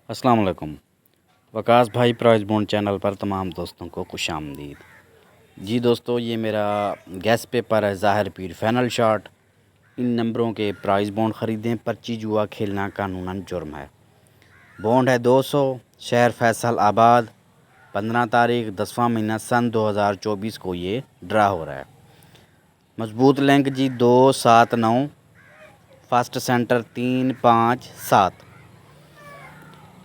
अस्सलाम वालेकुम। वकास भाई प्राइस बॉन्ड चैनल पर तमाम दोस्तों को खुशामदीद। जी दोस्तों, ये मेरा गैस पेपर है ज़ाहिर पीर फाइनल शॉट। इन नंबरों के प्राइस बॉन्ड ख़रीदें, पर्ची जुआ खेलना कानूनन जुर्म है। बॉन्ड है 200, शहर फैसल आबाद। 15 तारीख 10वां महीना सन 2024 को ये ड्रा हो रहा है। मजबूत लिंक जी 279, फर्स्ट सेंटर 357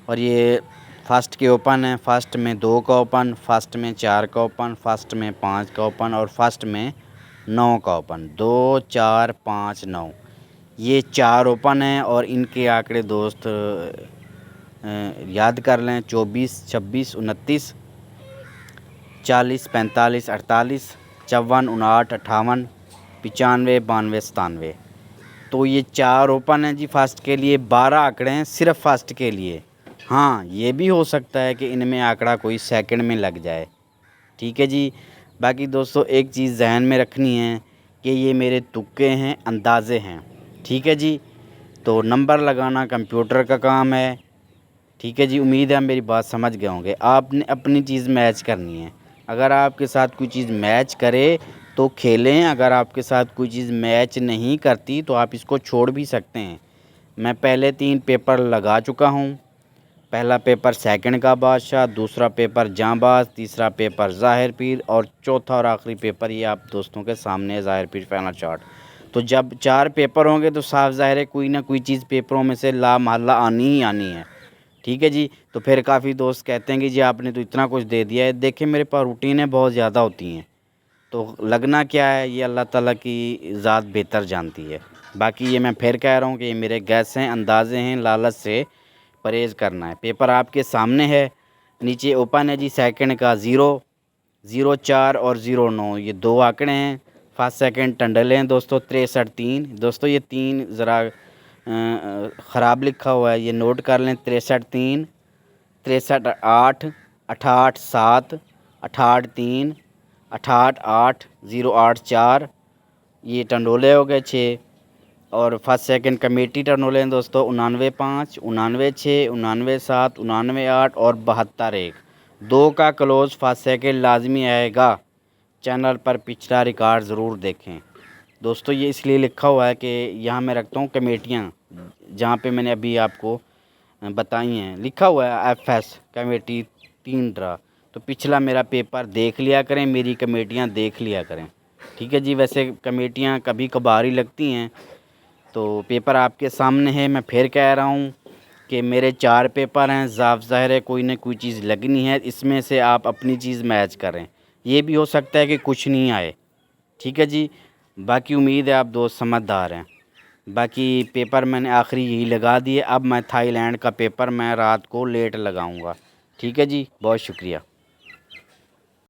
और ये फर्स्ट के ओपन है। फर्स्ट में 2 का ओपन, फर्स्ट में 4 का ओपन, फर्स्ट में 5 का ओपन और फर्स्ट में 9 का ओपन। 2 4 5 9 ये 4 ओपन हैं और इनके आंकड़े दोस्त याद कर लें। 24 26 29 40 45 48 54 59 58 95 92 97। तो ये 4 ओपन हैं जी फर्स्ट के लिए। 12 आंकड़े हैं सिर्फ फर्स्ट के लिए। हाँ, ये भी हो सकता है कि इनमें आंकड़ा कोई सेकंड में लग जाए। ठीक है जी। बाकी दोस्तों एक चीज़ जहन में रखनी है कि ये मेरे तुक्के हैं, अंदाज़े हैं। ठीक है जी। तो नंबर लगाना कंप्यूटर का काम है। ठीक है जी। उम्मीद है मेरी बात समझ गए होंगे। आपने अपनी चीज़ मैच करनी है। अगर आपके साथ कोई चीज़ मैच करे तो खेलें, अगर आपके साथ कोई चीज़ मैच नहीं करती तो आप इसको छोड़ भी सकते हैं। मैं पहले 3 पेपर लगा चुका हूँ। पहला पेपर सेकंड का बादशाह, दूसरा पेपर जांबाज, तीसरा पेपर ज़ाहिर पीर और चौथा और आखिरी पेपर ये आप दोस्तों के सामने है, ज़ाहिर पीर फाइनल शॉट। तो जब 4 पेपर होंगे तो साफ ज़ाहिर है कोई ना कोई चीज़ पेपरों में से ला महल्ला आनी ही आनी है। ठीक है जी। तो फिर काफ़ी दोस्त कहते हैं कि जी आपने तो इतना कुछ दे दिया है। देखिए मेरे पास रूटीनें बहुत ज़्यादा होती हैं, तो लगना क्या है ये अल्लाह ताला की ज़ात बेहतर जानती है। बाकी ये मैं फिर कह रहा हूँ कि ये मेरे गैस हैं, अंदाज़े हैं, लालच से परहेज़ करना है। पेपर आपके सामने है, नीचे ओपन है जी सेकंड का 0 0 4 और 0 9 ये 2 आंकड़े हैं। फर्स्ट सेकंड टंडले हैं दोस्तों। 63 3 दोस्तों ये 3 ज़रा ख़राब लिखा हुआ है, ये नोट कर लें। 63 3 63 8 68 7 68 3 68 8 08 4 ये टंडोले हो गए 6 और फर्स्ट सेकंड कमेटी टर्नोले हैं दोस्तों 99 5 99 6 99 7 99 8 और 72 1। 2 का क्लोज फर्स्ट सेकंड लाजमी आएगा। चैनल पर पिछला रिकॉर्ड ज़रूर देखें दोस्तों। ये इसलिए लिखा हुआ है कि यहाँ मैं रखता हूँ कमेटियाँ, जहाँ पे मैंने अभी आपको बताई हैं। लिखा हुआ है FS कमेटी 3 ड्रा। तो पिछला मेरा पेपर देख लिया करें, मेरी कमेटियाँ देख लिया करें। ठीक है जी। वैसे कमेटियाँ कभी कभार ही लगती हैं। तो पेपर आपके सामने है। मैं फिर कह रहा हूँ कि मेरे 4 पेपर हैं। ज़ाहिर है कोई ना कोई चीज़ लगनी है, इसमें से आप अपनी चीज़ मैच करें। ये भी हो सकता है कि कुछ नहीं आए। ठीक है जी। बाकी उम्मीद है आप दोस्त समझदार हैं। बाकी पेपर मैंने आखिरी यही लगा दिए। अब मैं थाईलैंड का पेपर मैं रात को लेट लगाऊंगा। ठीक है जी। बहुत शुक्रिया।